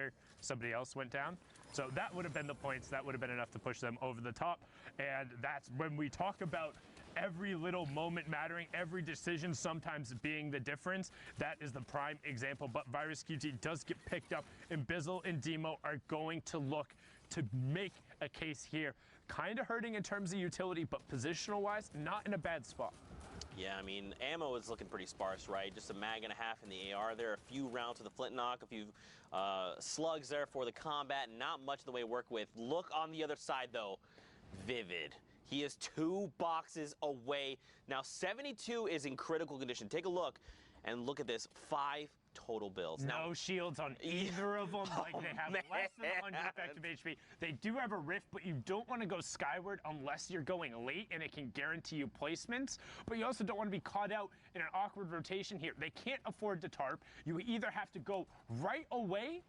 after somebody else went down. So that would have been the points. That would have been enough to push them over the top. And that's when we talk about every little moment mattering, every decision sometimes being the difference. That is the prime example. But Virus QT does get picked up, and Bizzle and Demo are going to look to make a case here. Kind of hurting in terms of utility, but positional-wise, not in a bad spot. Yeah, I mean, ammo is looking pretty sparse, right? Just a mag and a half in the AR there, a few rounds with the flint knock, a few slugs there for the combat, not much in the way to work with. Look on the other side, though. Vivid. He is 2 boxes away. Now, 72 is in critical condition. Take a look, and look at this. 5 total builds. No shields on either of them. Like, they have less than 100 effective HP. They do have a rift, but you don't want to go skyward unless you're going late, and it can guarantee you placements. But you also don't want to be caught out in an awkward rotation here. They can't afford to tarp. You either have to go right away,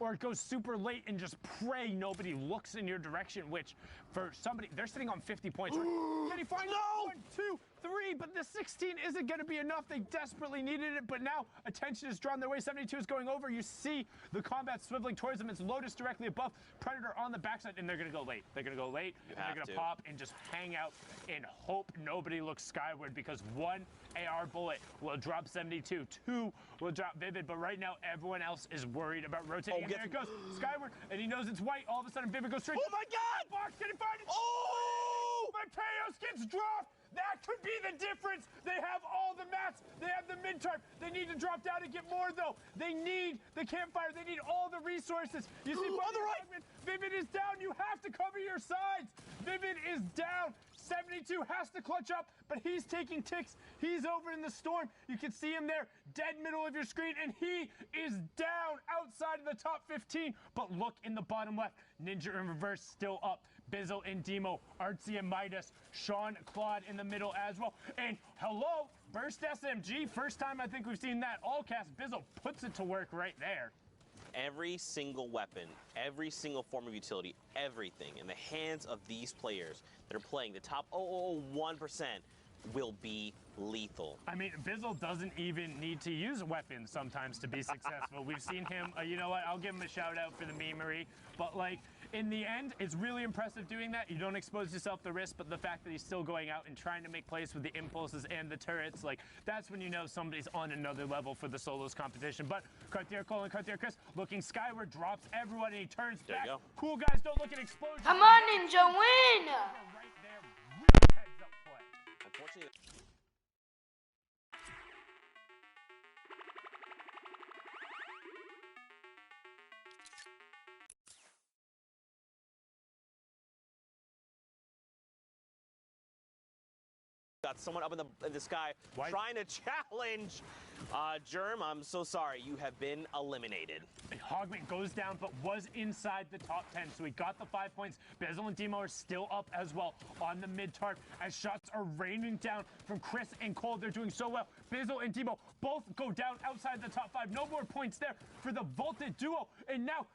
or it goes super late and just pray nobody looks in your direction, which for somebody, they're sitting on 50 points. Can he find 1, 2, 3? But the 16 isn't going to be enough. They desperately needed it, but now attention is drawn their way. 72 is going over. You see the combat swiveling towards them. It's Lotus directly above, Predator on the backside, and they're going to go late. They're going to go late, and they're going to pop and just hang out and hope nobody looks skyward, because 1 AR bullet will drop 72, 2 will drop Vivid, but right now everyone else is worried about rotating. And there it goes, skyward, and he knows it's white. All of a sudden, Vivid goes straight. Oh my God! Box, can he find it? Oh! Mateos gets dropped. That could be the difference. They have all the mats. They have the mid-tarp. They need to drop down and get more, though. They need the campfire. They need all the resources. You see, on the right. Vivid is down. You have to cover your sides. Vivid is down. 72 has to clutch up, but he's taking ticks. He's over in the storm. You can see him there, dead middle of your screen, and he is down outside of the top 15. But look in the bottom left. Ninja in reverse still up. Bizzle and Demo, Artsy and Midas, Sean, Claude in the middle as well. And hello, Burst SMG. First time I think we've seen that. All cast Bizzle puts it to work right there. Every single weapon, every single form of utility, everything in the hands of these players that are playing the top 0.001% will be lethal. I mean, Bizzle doesn't even need to use weapons sometimes to be successful. We've seen him, you know what, I'll give him a shout out for the memery, but like, in the end, it's really impressive doing that. You don't expose yourself to risk, but the fact that he's still going out and trying to make plays with the impulses and the turrets, like, that's when you know somebody's on another level for the solos competition. But Cartier Cole and Cartier Chris looking skyward, drops everyone, and he turns back. Cool guys, don't look at explosion. Come on, Ninja, win! Right there, really heads up play. Unfortunately, got someone up in the sky trying to challenge Germ. I'm so sorry. You have been eliminated. Hogman goes down, but was inside the top 10, so he got the 5 points. Bizzle and Demo are still up as well on the mid-tarp as shots are raining down from Chris and Cole. They're doing so well. Bizzle and Demo both go down outside the top 5. No more points there for the vaulted duo, and now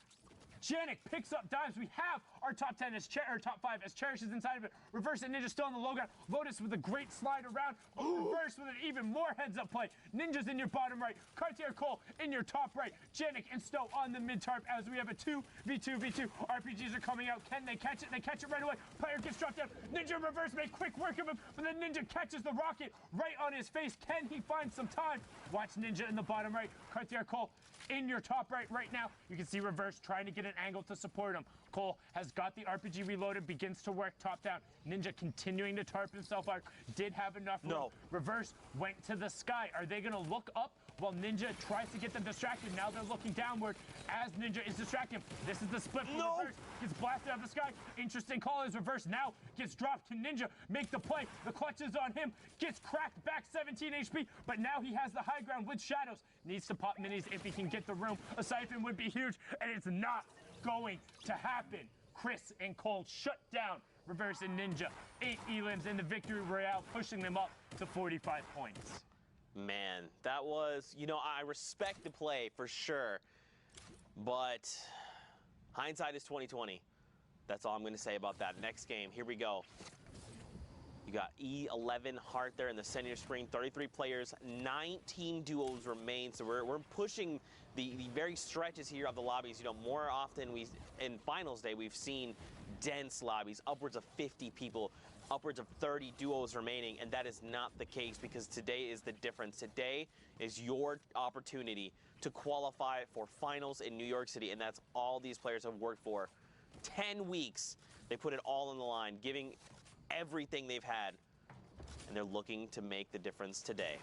Janik picks up dimes. We have our top 10 as top 5 as Cherish is inside of it. Reverse and Ninja still on the low ground. Lotus with a great slide around. Reverse with an even more heads-up play. Ninja's in your bottom right. Cartier Cole in your top right. Janik and Stowe on the mid-tarp as we have a 2v2v2. RPGs are coming out. Can they catch it? They catch it right away. Player gets dropped down. Ninja reverse made quick work of him, but then Ninja catches the rocket right on his face. Can he find some time? Watch Ninja in the bottom right. Cartier Cole in your top right now. You can see Reverse trying to get an angle to support him. Cole has got the RPG reloaded, begins to work top down. Ninja continuing to tarp himself out. Did have enough room. No. Reverse went to the sky. Are they going to look up while Ninja tries to get them distracted? Now they're looking downward as Ninja is distracting. This is the split from Reverse. Gets blasted out of the sky. Interesting call as Reverse now gets dropped to Ninja. Make the play. The clutch is on him. Gets cracked back 17 HP, but now he has the high ground with Shadows. Needs to pop minis if he can get the room. A siphon would be huge, and it's not going to happen. Chris and Cole shut down Reverse and Ninja. 8 elims in the victory royale, pushing them up to 45 points. Man, that was, you know, I respect the play for sure, but hindsight is 20/20. That's all I'm going to say about that. Next game, here we go. You got E11 Heart there in the center screen, 33 players, 19 duos remain. So we're pushing the very stretches here of the lobbies. You know, more often in finals day, we've seen dense lobbies, upwards of 50 people, upwards of 30 duos remaining, and that is not the case because today is the difference. Today is your opportunity to qualify for finals in New York City, and that's all these players have worked for. 10 weeks, they put it all on the line, giving everything they've had, and they're looking to make the difference today.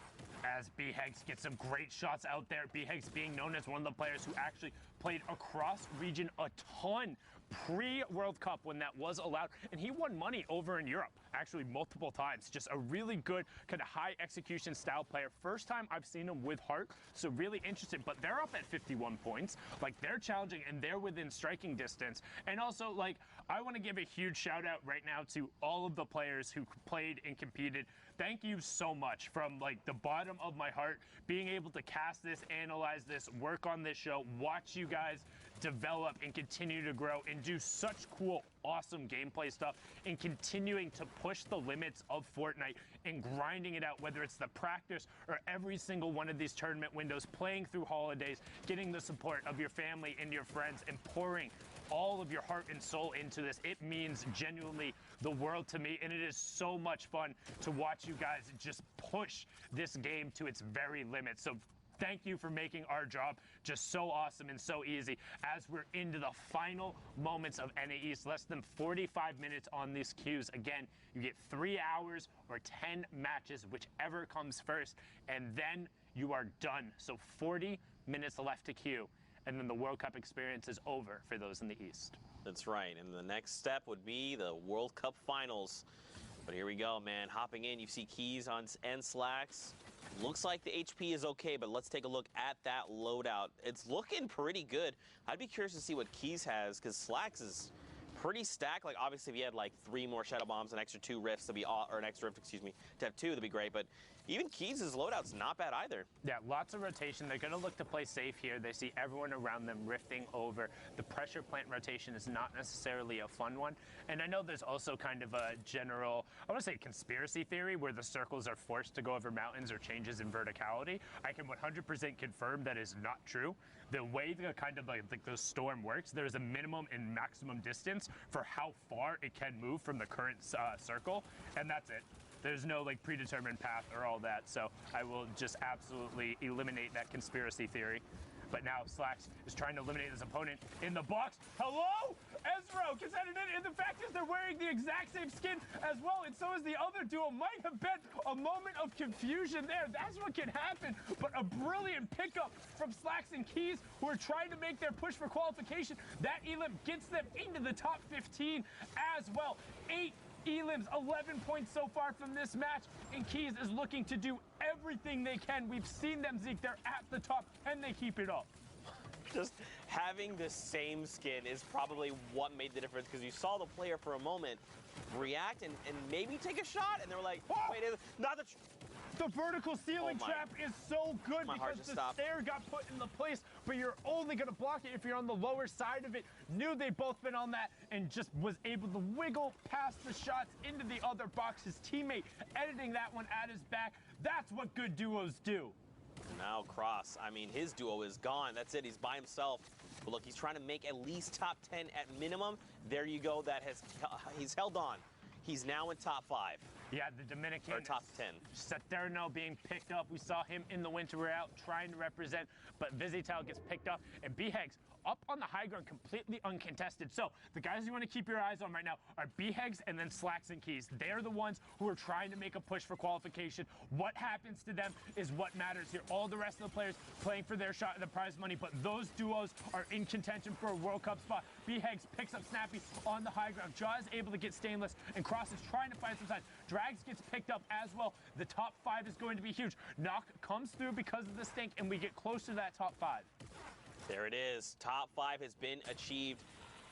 As B-Hex gets some great shots out there, B-Hex being known as one of the players who actually played across region a ton pre-World Cup when that was allowed, and he won money over in Europe, actually multiple times. Just a really good kind of high execution style player. First time I've seen him with Heart, so really interested, but they're up at 51 points. Like, they're challenging and they're within striking distance. And also, like, I want to give a huge shout out right now to all of the players who played and competed. Thank you so much from like the bottom of my heart, being able to cast this, analyze this, work on this show, watch you guys develop and continue to grow and do such cool, awesome gameplay stuff and continuing to push the limits of Fortnite and grinding it out, whether it's the practice or every single one of these tournament windows, playing through holidays, getting the support of your family and your friends and pouring all of your heart and soul into this. It means genuinely the world to me, and it is so much fun to watch you guys just push this game to its very limits. So thank you for making our job just so awesome and so easy as we're into the final moments of NA East. Less than 45 minutes on these queues. Again, you get 3 hours or 10 matches, whichever comes first, and then you are done. So 40 minutes left to queue, and then the World Cup experience is over for those in the East. That's right, and the next step would be the World Cup Finals. But here we go, man. Hopping in, you see Keys and Slacks. Looks like the HP is okay, but let's take a look at that loadout. It's looking pretty good. I'd be curious to see what Keys has, because Slacks is pretty stacked. Like, obviously, if he had like 3 more Shadow Bombs, an extra 2 rifts, or an extra rift, excuse me, to have 2, that'd be great. But even Keys' loadout's not bad either. Yeah, lots of rotation. They're going to look to play safe here. They see everyone around them rifting over. The pressure plant rotation is not necessarily a fun one. And I know there's also kind of a general, I want to say conspiracy theory, where the circles are forced to go over mountains or changes in verticality. I can 100% confirm that is not true. The way the kind of like the storm works, there's a minimum and maximum distance for how far it can move from the current circle, and that's it. There's no like predetermined path or all that, so I will just absolutely eliminate that conspiracy theory. But now Slacks is trying to eliminate his opponent in the box. Hello? Ezro gets headed in, and the fact is they're wearing the exact same skin as well, and so is the other duo. Might have been a moment of confusion there. That's what can happen, but a brilliant pickup from Slacks and Keys, who are trying to make their push for qualification. That Elim gets them into the top 15 as well. 8 Elims, 11 points so far from this match, and Keys is looking to do everything they can. We've seen them, Zeke. They're at the top, and they keep it up. Just having the same skin is probably what made the difference, because you saw the player for a moment react and maybe take a shot, and they were like, oh, wait, not the... The vertical ceiling trap is so good because the stair got put in the place, but you're only going to block it if you're on the lower side of it. Knew they'd both been on that and just was able to wiggle past the shots into the other box. His teammate editing that one at his back. That's what good duos do. Now Cross, I mean, his duo is gone. That's it. He's by himself. But look, he's trying to make at least top 10 at minimum. There you go. He's held on. He's now in top 5. Yeah, the Dominican. Or top 10. Saturno being picked up. We saw him in the winter. We're out trying to represent, but Visitel gets picked up, and B-Hegs up on the high ground, completely uncontested. So the guys you want to keep your eyes on right now are B-Hegs and then Slacks and Keys. They're the ones who are trying to make a push for qualification. What happens to them is what matters here. All the rest of the players playing for their shot at the prize money, but those duos are in contention for a World Cup spot. B-Hegs picks up Snappy on the high ground. Jaw is able to get Stainless, and Cross is trying to find some sides. Drags gets picked up as well. The top 5 is going to be huge. Knock comes through because of the stink, and we get close to that top 5. There it is. Top 5 has been achieved.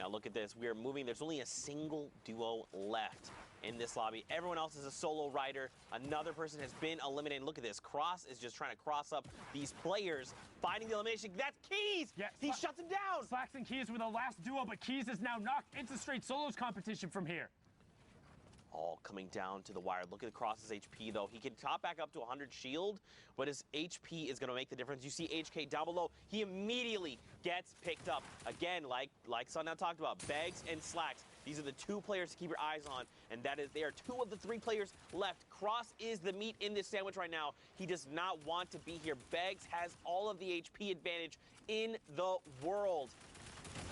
Now look at this. We are moving. There's only a single duo left in this lobby. Everyone else is a solo rider. Another person has been eliminated. Look at this. Cross is just trying to cross up these players, finding the elimination. That's Keys! Yeah, he shuts him down! Slacks and Keys were the last duo, but Keys is now knocked. It's a straight solos competition from here. All coming down to the wire. Look at Cross's HP, though. He can top back up to 100 shield, but his HP is going to make the difference. You see HK down below. He immediately gets picked up. Again, like Sundown talked about, Beggs and Slacks. These are the two players to keep your eyes on, and they are two of the three players left. Cross is the meat in this sandwich right now. He does not want to be here. Beggs has all of the HP advantage in the world.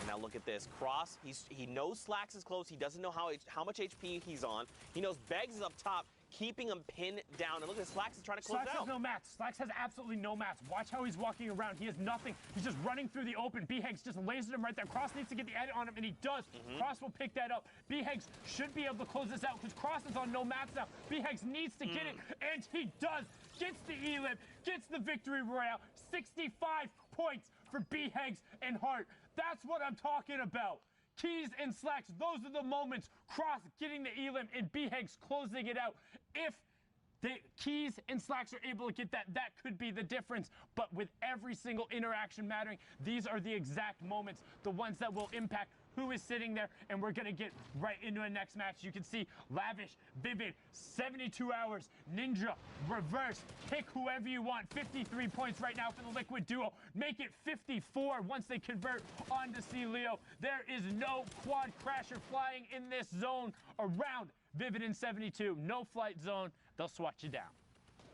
And now look at this. Cross, he knows Slacks is close. He doesn't know how much HP he's on. He knows Beggs is up top, keeping him pinned down. And look at Slacks is trying to close out. Slacks has no mats. Slacks has absolutely no mats. Watch how he's walking around. He has nothing. He's just running through the open. B-Hegs just lasered him right there. Cross needs to get the edit on him, and he does. Cross will pick that up. B-Hegs should be able to close this out because Cross is on no mats now. B-Hegs needs to get it, and he does. Gets the E-Lib, gets the victory royale. 65 points for B-Hegs and Hart. That's what I'm talking about. Keys and Slacks, those are the moments. Cross getting the elim and B-Hegs closing it out. If the Keys and Slacks are able to get that, that could be the difference. But with every single interaction mattering, these are the exact moments, the ones that will impact who is sitting there, and we're going to get right into a next match. You can see Lavish, Vivid, 72 hours, Ninja, Reverse, pick whoever you want. 53 points right now for the Liquid Duo. Make it 54 once they convert onto C-Leo. There is no quad crasher flying in this zone around Vivid in 72. No flight zone. They'll swat you down.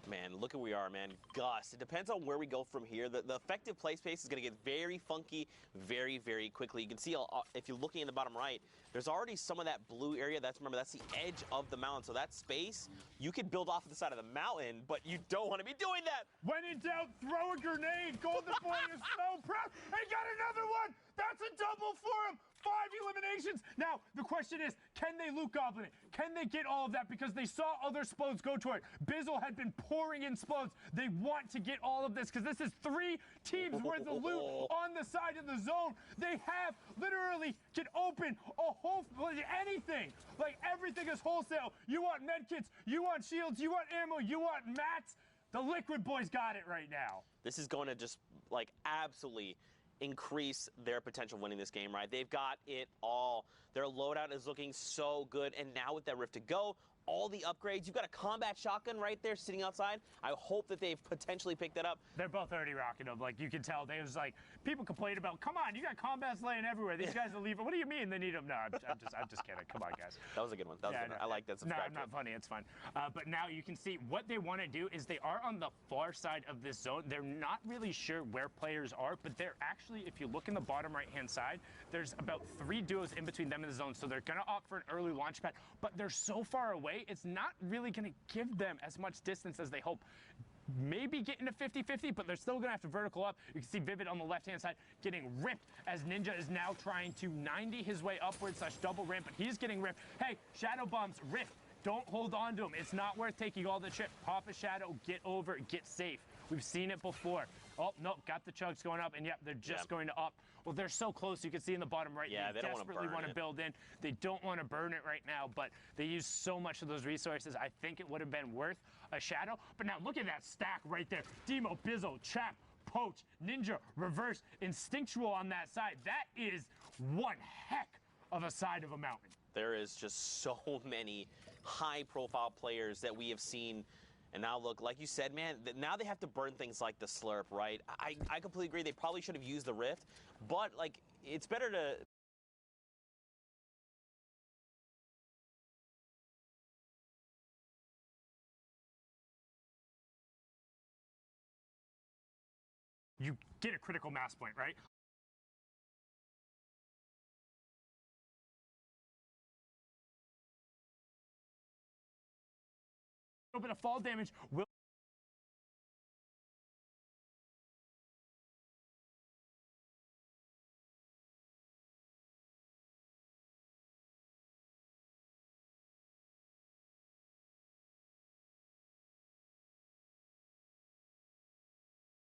Man, look at where we are, man. Gus, it depends on where we go from here. The effective play space is going to get very funky very, very quickly. You can see, if you're looking in the bottom right, there's already some of that blue area. Remember, that's the edge of the mountain. So that space, you could build off of the side of the mountain, but you don't want to be doing that. When in doubt, throw a grenade. Golden Boy is so proud. He got another one. That's a double for him. 5 eliminations. Now, the question is, can they loot goblin it? Can they get all of that? Because they saw other Splodes go to it. Bizzle had been pouring in Splodes. They want to get all of this because this is 3 teams worth of loot on the side of the zone. They have literally can open a whole, anything. Like, everything is wholesale. You want medkits, you want shields, you want ammo, you want mats. The Liquid Boys got it right now. This is going to just, like, absolutely increase their potential winning this game, right? They've got it all. Their loadout is looking so good, and now with that Rift to go, all the upgrades, you've got a combat shotgun right there sitting outside. I hope that they've potentially picked that up. They're both already rocking them. Like, you can tell. They was like, people complain about, come on, you got combats laying everywhere. These guys will leave it. What do you mean they need them? No, I'm just kidding. Come on, guys. That was a good one. That was a good one. I like that. No, I'm not funny. It's fun. But now you can see what they want to do is they are on the far side of this zone. They're not really sure where players are, but they're actually, if you look in the bottom right-hand side, there's about 3 duos in between them and the zone. So they're going to opt for an early launch pad, but they're so far away, it's not really going to give them as much distance as they hope. Maybe getting to 50-50, but they're still going to have to vertical up. You can see Vivid on the left-hand side getting ripped as Ninja is now trying to 90 his way upwards / double ramp, but he's getting ripped. Hey, Shadow Bombs, rift. Don't hold on to him. It's not worth taking all the trip. Pop a Shadow, get over, get safe. We've seen it before. Oh, no, got the chugs going up, and yep, they're just going to up. Well, they're so close. You can see in the bottom right, they desperately want to build in. They don't want to burn it right now, but they use so much of those resources. I think it would have been worth a Shadow. But now look at that stack right there. Demo, Bizzle, Chap, Poach, Ninja, Reverse, Instinctual on that side. That is one heck of a side of a mountain. There is just so many high-profile players that we have seen. And now look, like you said, man, now they have to burn things like the Slurp, right? I completely agree. They probably should have used the Rift, but, like, it's better to... You get a critical mass point, right? A little bit of fall damage will...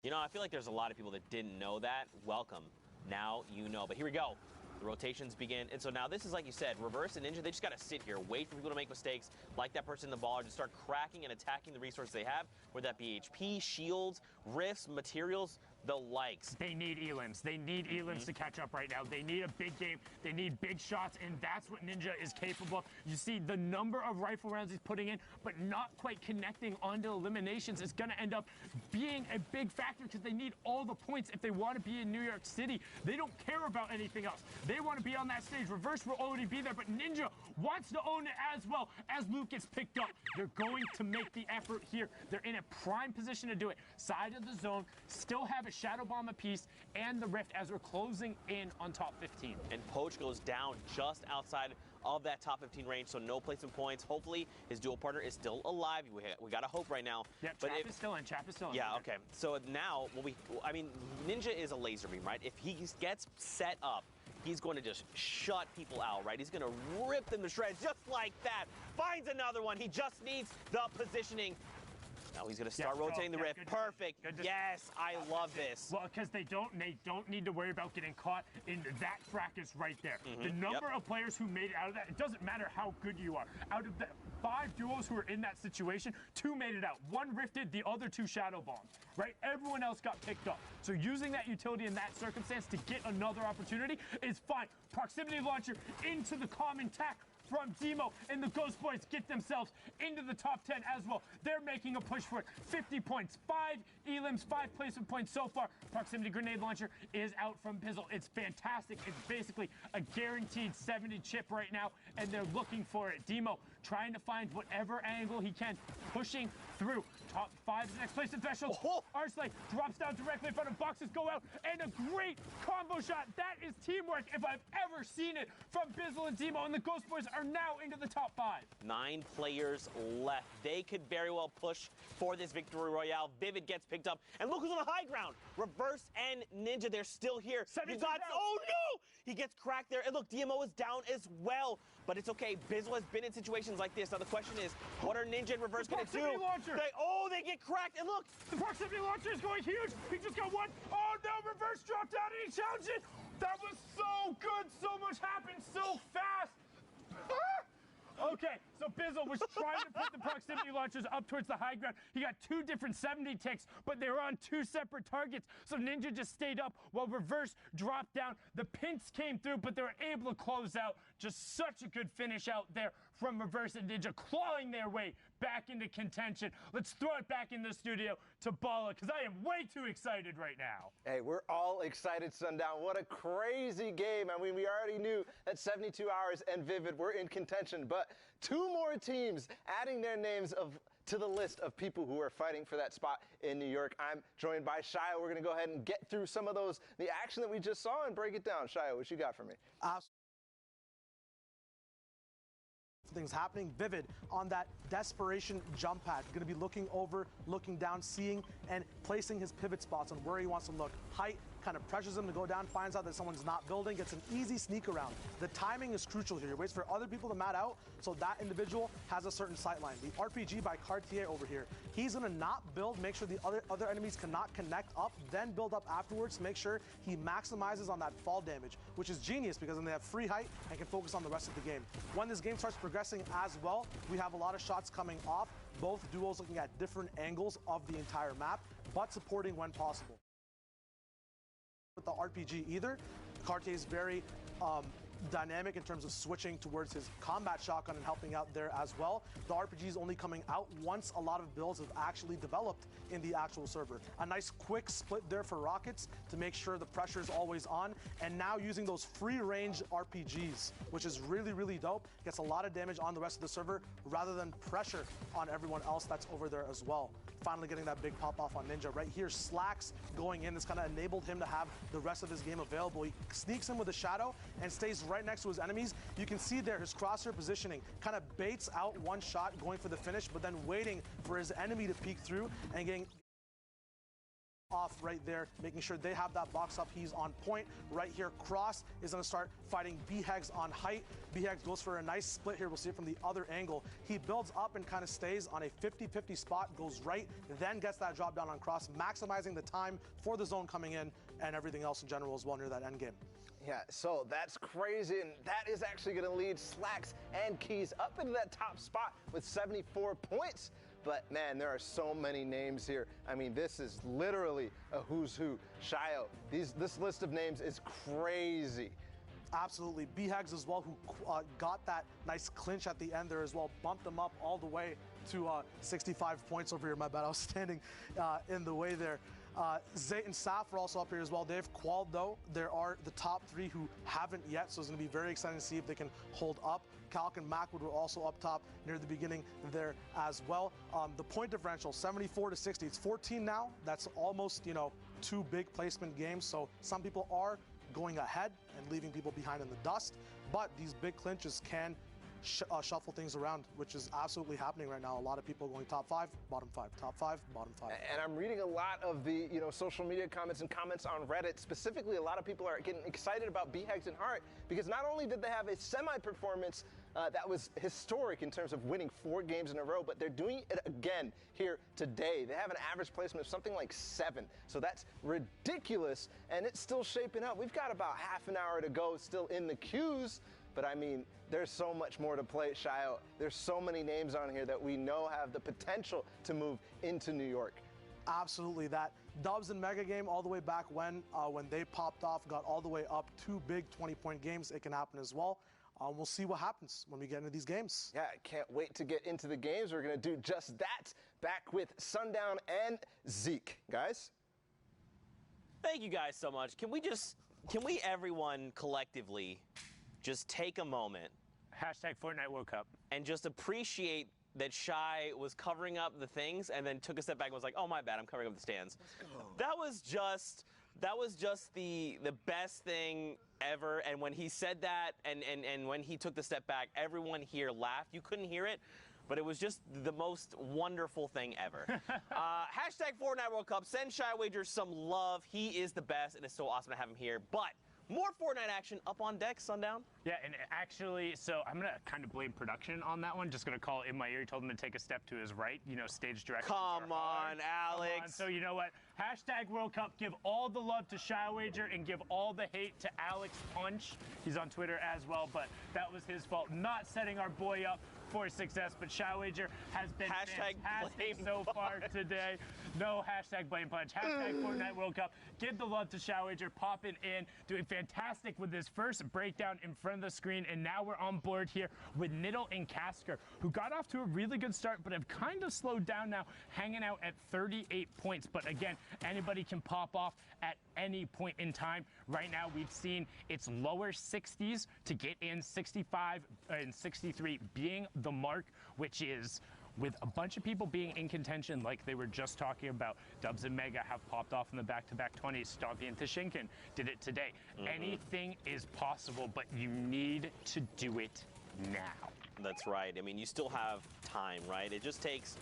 You know, I feel like there's a lot of people that didn't know that. Welcome. Now you know. But here we go. The rotations begin. And so now this is, like you said, Reverse and Ninja, they just got to sit here, wait for people to make mistakes, like that person in the ball, just start cracking and attacking the resources they have, whether that be HP, shields, rifts, materials. the likes. They need elims. They need elims to catch up right now. They need a big game. They need big shots, and that's what Ninja is capable of. You see the number of rifle rounds he's putting in, but not quite connecting onto eliminations is going to end up being a big factor because they need all the points if they want to be in New York City. They don't care about anything else. They want to be on that stage. Reverse will already be there, but Ninja wants to own it as well as Luke gets picked up. They're going to make the effort here. They're in a prime position to do it. Side of the zone, still have a Shadow Bomb apiece and the Rift as we're closing in on top 15. And Poach goes down just outside of that top 15 range, so no placement points. Hopefully his dual partner is still alive. We got to hope right now. Yeah, Chap is still in. Chap is still in. Yeah, okay. So now, Ninja is a laser beam, right? If he gets set up, he's going to just shut people out, right? He's going to rip them to shreds just like that. Finds another one. He just needs the positioning. Now he's going to start rotating the Rift. Perfect. Yes, I love this. Well, because they don't need to worry about getting caught in that fracas right there. The number of players who made it out of that, it doesn't matter how good you are. Out of the 5 duos who were in that situation, 2 made it out. 1 rifted, the other 2 shadow bombed, right? Everyone else got picked up. So using that utility in that circumstance to get another opportunity is fine. Proximity launcher into the common tack from Demo, and the Ghost Boys get themselves into the top 10 as well. They're making a push for it. 50 points, 5 elims, 5 placement points so far. Proximity grenade launcher is out from Pizzle. It's fantastic. It's basically a guaranteed 70 chip right now, and they're looking for it. Demo trying to find whatever angle he can, pushing through. Top 5 is the next place in threshold. Arsley drops down directly in front of boxes, go out, and a great combo shot. That is teamwork if I've ever seen it from Bizzle and Demo, and the Ghost Boys are now into the top 5. 9 players left. They could very well push for this victory royale. Vivid gets picked up, and look who's on the high ground. Reverse and Ninja, they're still here. Oh no! He gets cracked there, and look, DMO is down as well. But it's okay. Bizzle has been in situations like this. Now the question is, what are Ninja and Reverse going to do? They get cracked, and look! The proximity launcher is going huge. He just got one. Oh no, Reverse dropped down and he challenged it. That was so good. So much happened so fast. Okay, so Bizzle was trying to put the proximity launchers up towards the high ground. He got 2 different 70 ticks, but they were on 2 separate targets. So Ninja just stayed up while Reverse dropped down. The pints came through, but they were able to close out. Just such a good finish out there from Reverse and Ninja, clawing their way back into contention. Let's throw it back in the studio to Bala, because I am way too excited right now. Hey, we're all excited, Sundown. What a crazy game. I mean, we already knew that 72 Hours and Vivid were in contention, but 2 more teams adding their names to the list of people who are fighting for that spot in New York. I'm joined by Shia. We're going to go ahead and get through some of the action that we just saw and break it down. Shia, what you got for me? Things happening. Vivid on that desperation jump pad, going to be looking over, looking down, seeing and placing his pivot spots on where he wants to look. Height kind of pressures him to go down, finds out that someone's not building, gets an easy sneak around. The timing is crucial here. He waits for other people to mat out so that individual has a certain sight line. The RPG by Cartier over here, he's going to not build, make sure the other enemies cannot connect up, then build up afterwards to make sure he maximizes on that fall damage, which is genius because then they have free height and can focus on the rest of the game. When this game starts progressing as well, we have a lot of shots coming off, both duos looking at different angles of the entire map, but supporting when possible. With the RPG either, Cartier is very dynamic in terms of switching towards his combat shotgun and helping out there as well. The RPG is only coming out once a lot of builds have actually developed in the actual server. A nice quick split there for Rockets to make sure the pressure is always on, and now using those free range RPGs, which is really, really dope. Gets a lot of damage on the rest of the server rather than pressure on everyone else that's over there as well. Finally getting that big pop off on Ninja. Right here, Slacks going in. This kind of enabled him to have the rest of his game available. He sneaks in with a shadow and stays right next to his enemies. You can see there his crosshair positioning kind of baits out one shot going for the finish, but then waiting for his enemy to peek through and getting off right there, making sure they have that box up. He's on point right here. Cross is going to start fighting B-Hegs on height. B-Hegs goes for a nice split here. We'll see it from the other angle. He builds up and kind of stays on a 50-50 spot, goes right, then gets that drop down on Cross, maximizing the time for the zone coming in and everything else in general as well near that end game. Yeah, so that's crazy, and that is actually going to lead Slacks and Keys up into that top spot with 74 points. But man, there are so many names here. I mean, this is literally a who's who. Shio, this list of names is crazy. Absolutely. BHEGS as well, who got that nice clinch at the end there as well, bumped them up all the way to 65 points over here. My bad, I was standing in the way there. Zayt and Saf are also up here as well. They've qualified though. There are the top 3 who haven't yet, so it's going to be very exciting to see if they can hold up. Calc and Macwood were also up top near the beginning there as well. The point differential, 74 to 60. It's 14 now. That's almost, 2 big placement games. So some people are going ahead and leaving people behind in the dust, but these big clinches can shuffle things around, which is absolutely happening right now. A lot of people going top 5, bottom 5, top 5, bottom 5. And I'm reading a lot of the social media comments and comments on Reddit. Specifically, a lot of people are getting excited about BHEGS and Hart because not only did they have a semi-performance that was historic in terms of winning 4 games in a row, but they're doing it again here today. They have an average placement of something like 7, so that's ridiculous, and it's still shaping up. We've got about half an hour to go still in the queues, but I mean, there's so much more to play, Shio. There's so many names on here that we know have the potential to move into New York. Absolutely. That Dubs and Mega game all the way back when they popped off, got all the way up 2 big 20-point games. It can happen as well. We'll see what happens when we get into these games. Yeah, can't wait to get into the games. We're going to do just that. Back with Sundown and Zeke. Guys? Thank you guys so much. Can we everyone collectively just take a moment Hashtag Fortnite World Cup. and just appreciate that Shy was covering up the things and then took a step back and was like, oh, my bad, I'm covering up the stands. That was just the best thing ever. And when he said that and when he took the step back, everyone here laughed. You couldn't hear it, but it was just the most wonderful thing ever. Hashtag Fortnite World Cup. Send Shy Wager some love. He is the best, and it's so awesome to have him here. But more Fortnite action up on deck, Sundown. Yeah, and actually, so I'm going to kind of blame production on that one. Just going to call in my ear. He told him to take a step to his right. Stage direction. Come on, Alex. Come on. So you know what? Hashtag World Cup. Give all the love to Shy Wager and give all the hate to Alex Punch. He's on Twitter as well, but that was his fault. Not setting our boy up for success, but Shy Wager has been fantastic so far today. No hashtag blame punch. Hashtag Fortnite World Cup. Give the love to Shy Wager, popping in, doing fantastic with this first breakdown in front of the screen, and now we're on board here with Niddle and Kasker, who got off to a really good start, but have kind of slowed down now, hanging out at 38 points. But again, anybody can pop off at any point in time. Right now, we've seen its lower 60s to get in 65 and 63 being the mark, which is with a bunch of people being in contention like they were just talking about. Dubs and Mega have popped off in the back-to-back 20s. Stompy and Tashinkin did it today. Anything is possible, but you need to do it now. That's right. I mean, you still have time, right? It just takes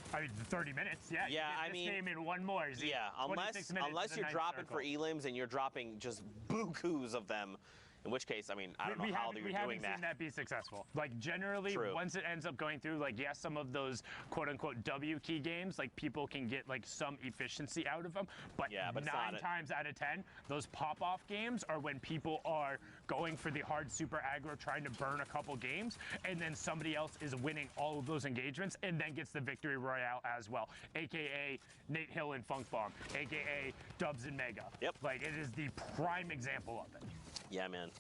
30 minutes. Yeah. Yeah, I mean, game in one more. Yeah, unless you're dropping for elims and you're dropping just bukus of them. In which case, I mean, I don't know how you're doing that. We haven't seen that be successful. Like, generally, once it ends up going through, like, yes, some of those quote-unquote W key games, like, people can get, like, some efficiency out of them. But, yeah, but 9 times out of 10, those pop-off games are when people are going for the hard super aggro, trying to burn a couple games, and then somebody else is winning all of those engagements and then gets the victory royale as well, a.k.a. Nate Hill and Funk Bomb, a.k.a. Dubs and Mega. Yep. Like, it is the prime example of it. Yeah, man.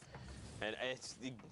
And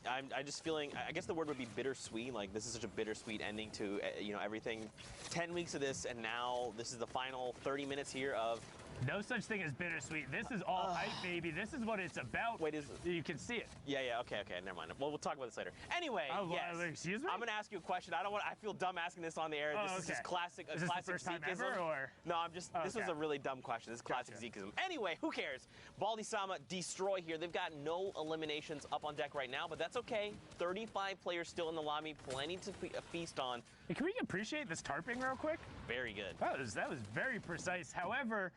I'm just feeling, I guess the word would be bittersweet. Like, this is such a bittersweet ending to, everything. 10 weeks of this, and now this is the final 30 minutes here of... No such thing as bittersweet. This is all hype, baby. This is what it's about. Wait, you can see it. Yeah, okay, never mind. Well, we'll talk about this later. Anyway, yes. Excuse me? I'm gonna ask you a question. I feel dumb asking this on the air. This is just classic Is this the first time Zekeism. ever, or? No, this was a really dumb question. This is classic Zekeism. Anyway, who cares? Baldy-sama, Destroy here. They've got no eliminations up on deck right now, but that's okay. 35 players still in the lobby, plenty to feast on. Hey, can we appreciate this tarping real quick? Very good. That was very precise. However,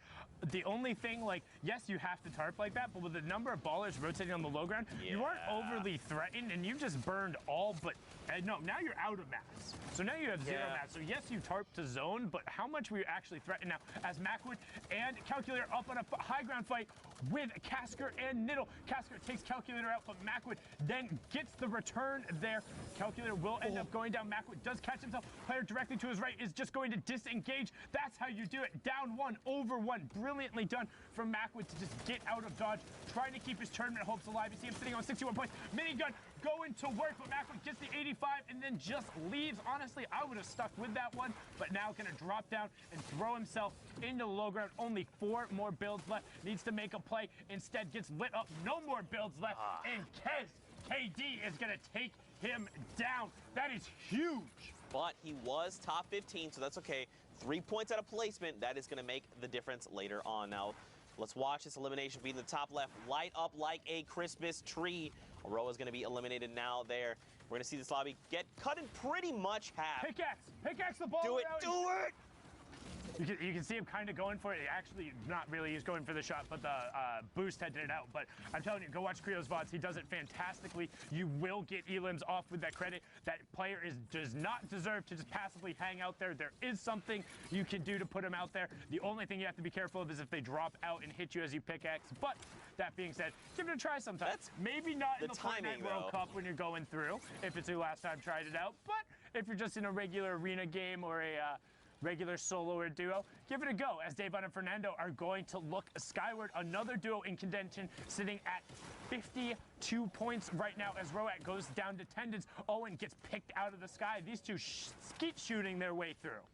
The only thing, like, yes, you have to tarp like that, but with the number of ballers rotating on the low ground, you aren't overly threatened, and you've just burned all but... no, now you're out of mats. So now you have 0 mats. So yes, you tarp to zone, but how much were you actually threatened now? As Macwood and Calculator up on a high ground fight with Casker and Niddle. Casker takes Calculator out, but Macwood then gets the return there. Calculator will end up going down. Macwood does catch himself. Player directly to his right is just going to disengage. That's how you do it. Down 1, over 1. Brilliantly done from Macwood to just get out of dodge, trying to keep his tournament hopes alive. You see him sitting on 61 points. Minigun going to work, but Macwood gets the 85 and then just leaves. Honestly, I would have stuck with that one, but now going to drop down and throw himself into the low ground. Only 4 more builds left. Needs to make a play. Instead gets lit up. No more builds left. And KD is going to take him down. That is huge. But he was top 15, so that's okay. 3 points out of placement. That is going to make the difference later on. Now, let's watch this elimination feed in the top left. Light up like a Christmas tree. Aroa's going to be eliminated now there. We're going to see this lobby get cut in pretty much half. Pickaxe the ball. Do it, do it! You can see him kind of going for it. Actually, not really. He's going for the shot, but the boost headed it out. But I'm telling you, go watch Creo's VODs. He does it fantastically. You will get elims off with that credit. That player does not deserve to just passively hang out there. There is something you can do to put him out there. The only thing you have to be careful of is if they drop out and hit you as you pickaxe. But that being said, give it a try sometime. Maybe not in the Fortnite World Cup when you're going through, if it's your last time trying it out. But if you're just in a regular arena game or a regular solo or duo, give it a go, as Davon and Fernando are going to look skyward. Another duo in contention, sitting at 52 points right now as Roat goes down to tendons. Owen gets picked out of the sky. These two skeet shooting their way through.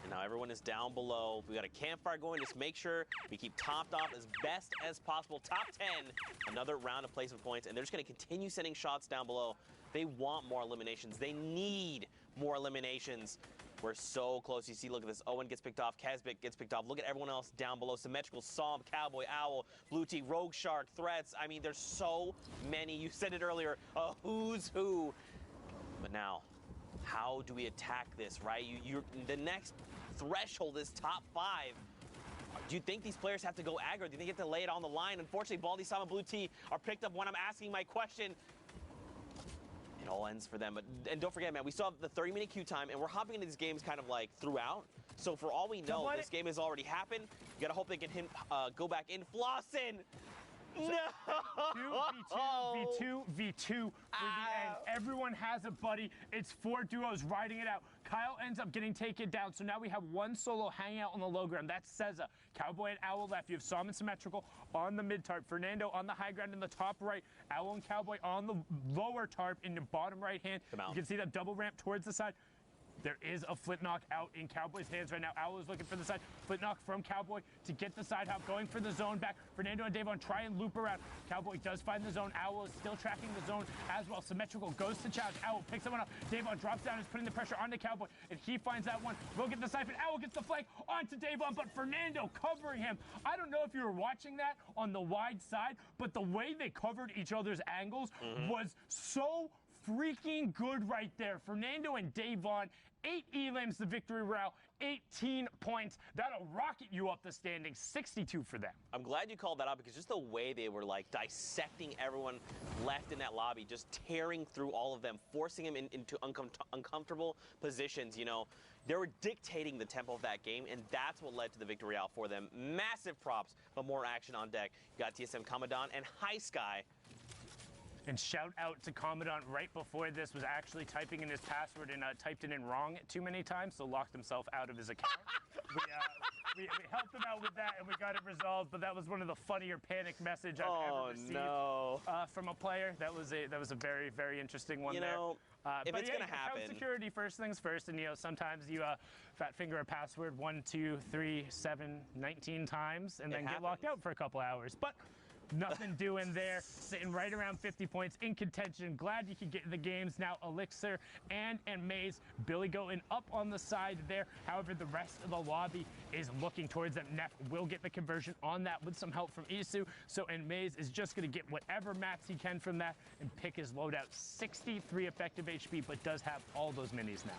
And now everyone is down below. We got a campfire going. Just make sure we keep topped off as best as possible. Top 10, another round of placement points, and they're just going to continue sending shots down below. They want more eliminations. They need more eliminations. We're so close. You see, look at this. Owen gets picked off. Kazbik gets picked off. Look at everyone else down below. Symmetrical, Psalm, Cowboy, Owl, Blue Tea, Rogue Shark, Threats. I mean, there's so many. You said it earlier, a who's who. But now, how do we attack this, right? The next threshold is top 5. Do you think these players have to go aggro? Do you think you have to lay it on the line? Unfortunately, Baldy, Sam, and Blue Tea are picked up when I'm asking my question. It all ends for them. And don't forget, man, we still have the 30-minute queue time, and we're hopping into these games kind of like throughout. So for all we know, this game has already happened. You gotta hope they can go back in. Flossin! No! V2 for the end. Everyone has a buddy. It's 4 duos riding it out. Kyle ends up getting taken down, so now we have 1 solo hanging out on the low ground. That's Ceza. Cowboy and Owl left. You have Psalm and Symmetrical on the mid tarp. Fernando on the high ground in the top right. Owl and Cowboy on the lower tarp in the bottom right hand. You can see that double ramp towards the side. There is a flint knock out in Cowboy's hands right now. Owl is looking for the side. Flint knock from Cowboy to get the side hop, going for the zone back. Fernando and Davon try and loop around. Cowboy does find the zone. Owl is still tracking the zone as well. Symmetrical goes to challenge. Owl picks that one up. Davon drops down, is putting the pressure onto Cowboy, and he finds that one. Will get the siphon. Owl gets the flank onto Davon, but Fernando covering him. I don't know if you were watching that on the wide side, but the way they covered each other's angles was so freaking good right there. Fernando and Davon, 8 elims, the victory route, 18 points. That'll rocket you up the standings. 62 for them. I'm glad you called that out, because just the way they were like dissecting everyone left in that lobby, just tearing through all of them, forcing them into uncomfortable positions, you know. They were dictating the tempo of that game, and that's what led to the victory out for them. Massive props, but more action on deck. You got TSM Commandant and High Sky. And shout out to Commandant right before this was actually typing in his password and typed it in wrong too many times, so locked himself out of his account. we helped him out with that, and we got it resolved, but that was one of the funnier panic message I've ever received from a player. That was a very, very interesting one there. If it's gonna happen, account security first things first, and sometimes you fat finger a password 1, 2, 3, 7, 19 times, and then get locked out for a couple hours. But nothing doing there, sitting right around 50 points in contention. Glad you could get the games now. Elixir and Maze, Billy going up on the side there. However, the rest of the lobby is looking towards them. Neff will get the conversion on that with some help from Isu. So, and Maze is just going to get whatever mats he can from that and pick his loadout. 63 effective HP, but does have all those minis now.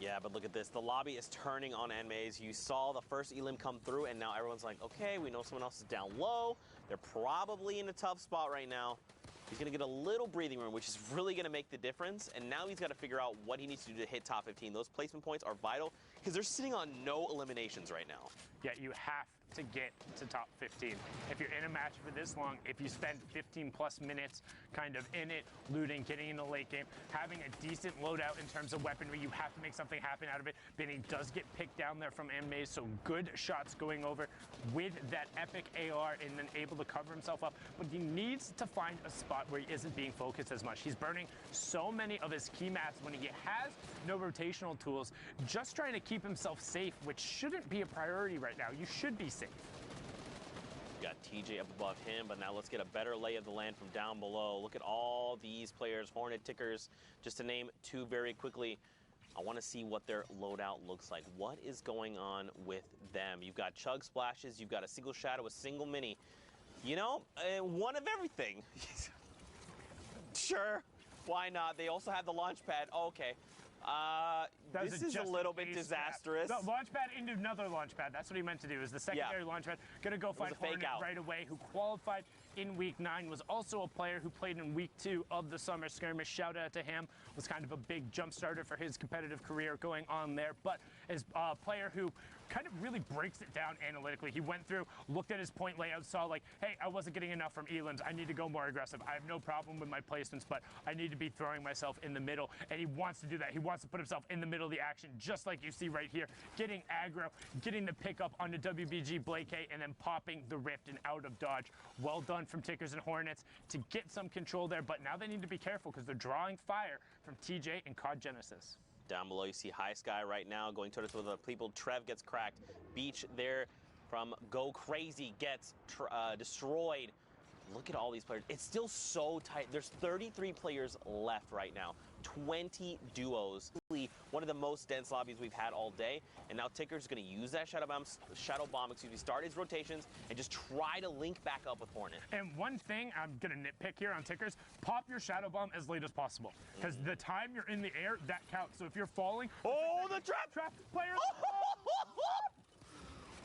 Yeah, but look at this. The lobby is turning on Enmaze. You saw the first elim come through, and now everyone's like, okay, we know someone else is down low. They're probably in a tough spot right now. He's going to get a little breathing room, which is really going to make the difference. And now he's got to figure out what he needs to do to hit top 15. Those placement points are vital because they're sitting on no eliminations right now. Yeah, you have to get to top 15. If you're in a match for this long, if you spend 15 plus minutes kind of in it, looting, getting in the late game, having a decent loadout in terms of weaponry, you have to make something happen out of it. Benny does get picked down there from Enmaze, so good shots going over with that epic AR and then able to cover himself up. But he needs to find a spot where he isn't being focused as much. He's burning so many of his key mats when he has no rotational tools, just trying to keep himself safe, which shouldn't be a priority right now. You should be safe. Got TJ up above him, but now let's get a better lay of the land from down below. Look at all these players, Hornet, Tickers, just to name two very quickly. I want to see what their loadout looks like. What is going on with them? You've got chug splashes, you've got a single shadow, a single mini. You know, one of everything. Sure, why not? They also have the launch pad. Oh, okay. This is a little bit disastrous. The launch pad into another launch pad. That's what he meant to do, is the secondary launch pad. Gonna go find Hornet right away, who qualified in week 9, was also a player who played in week 2 of the summer skirmish. Shout out to him. Was kind of a big jump starter for his competitive career going on there, but is a player who kind of really breaks it down analytically. He went through, looked at his point layout, saw like, hey, I wasn't getting enough from elims. I need to go more aggressive. I have no problem with my placements, but I need to be throwing myself in the middle, and he wants to do that. He wants to put himself in the middle of the action, just like you see right here, getting aggro, getting the pickup on the WBG Blake K, and then popping the rift and out of dodge. Well done from Tickers and Hornets to get some control there, but now they need to be careful because they're drawing fire from TJ and COD Genesis. Down below, you see High Sky right now going towards the people. Trev gets cracked. Beach there from Go Crazy gets destroyed. Look at all these players. It's still so tight. There's 33 players left right now. 20 duos. One of the most dense lobbies we've had all day. And now Ticker's going to use that shadow bomb, start his rotations and just try to link back up with Hornet. And one thing I'm going to nitpick here on Tickers, pop your shadow bomb as late as possible. Because the time you're in the air, that counts. So if you're falling... Oh, the trap player!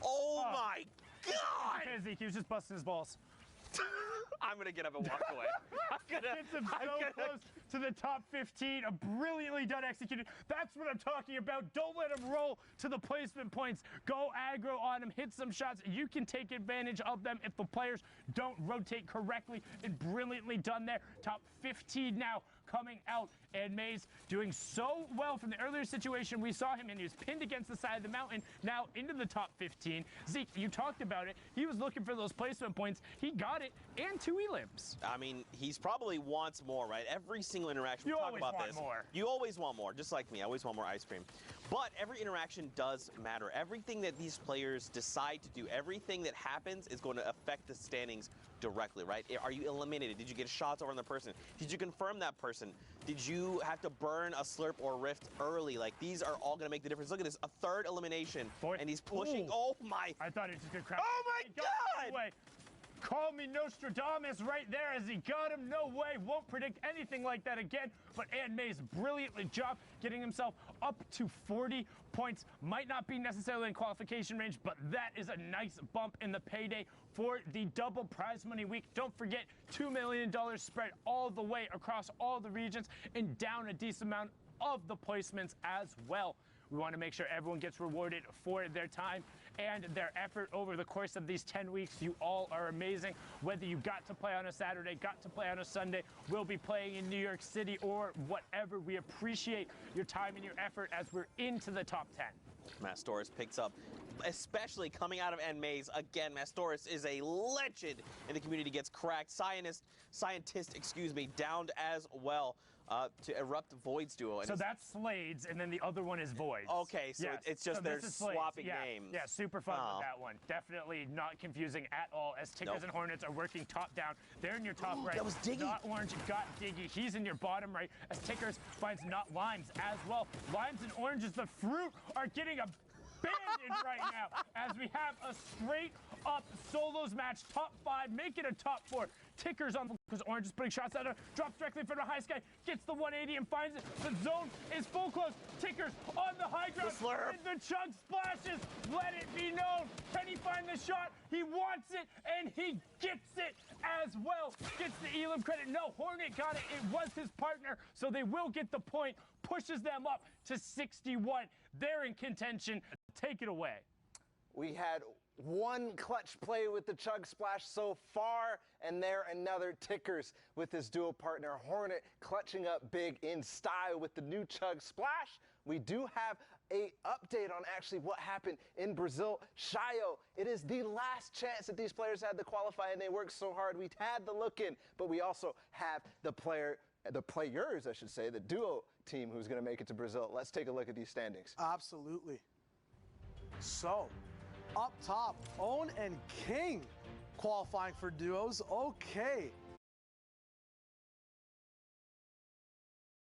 Oh my God! He was just busting his balls. I'm going to get up and walk away. Gets him so close to the top 15. A brilliantly done executed. That's what I'm talking about. Don't let him roll to the placement points. Go aggro on him. Hit some shots. You can take advantage of them if the players don't rotate correctly. And brilliantly done there. Top 15 now coming out. And Maze doing so well from the earlier situation we saw him in. He was pinned against the side of the mountain. Now into the top 15. Zeke, you talked about it. He was looking for those placement points. He got it, and 2 elims. I mean, he's probably wants more, right? Every single interaction, we talk about this. You always want more, just like me. I always want more ice cream. But every interaction does matter. Everything that these players decide to do, everything that happens is going to affect the standings directly, right? Are you eliminated? Did you get shots over on the person? Did you confirm that person? Did you have to burn a slurp or rift early? Like, these are all going to make the difference. Look at this, a 3rd elimination, and he's pushing. Ooh. Oh my! I thought it was a good crowd. Oh my God! Way. Call me Nostradamus right there as he got him. No way. Won't predict anything like that again. But Maze brilliantly job getting himself up to 40 points. Might not be necessarily in qualification range, but that is a nice bump in the payday for the double prize money week. Don't forget, $2 million spread all the way across all the regions and down a decent amount of the placements as well. We want to make sure everyone gets rewarded for their time and their effort over the course of these 10 weeks. You all are amazing. Whether you got to play on a Saturday, got to play on a Sunday, will be playing in New York City or whatever. We appreciate your time and your effort as we're into the top 10. Mastoris picks up, especially coming out of Enmaze. Again, Mastoris is a legend in the community, gets cracked. Scientist, downed as well. To erupt Void's duo. And so that's Slades, and then the other one is Void's. Okay, so yes. It's just they're swapping names. Yeah, super fun with that one. Definitely not confusing at all, as Tickers and Hornets are working top down. They're in your top right. That was Diggy. Not Orange got Diggy. He's in your bottom right, as Tickers finds Not Limes as well. Limes and Oranges, the fruit, are getting abandoned right now, as we have a straight up solos match, top 5, make it a top 4. Tickers on because Orange is putting shots at her, drops directly in front of High Sky, gets the 180 and finds it. The zone is full close. Tickers on the high ground. The chug splashes. Let it be known. Can he find the shot? He wants it and he gets it as well. Gets the Elam credit. No, Hornet got it. It was his partner, so they will get the point. Pushes them up to 61. They're in contention. Take it away. We had one clutch play with the Chug Splash so far, and there another Tickers with his dual partner Hornet clutching up big in style with the new Chug Splash. We do have a update on actually what happened in Brazil. Shayo, it is the last chance that these players had to qualify, and they worked so hard. We had the look in, but we also have the players, I should say, the duo team who's going to make it to Brazil. Let's take a look at these standings. Absolutely. So, up top, Own and King qualifying for duos. Okay,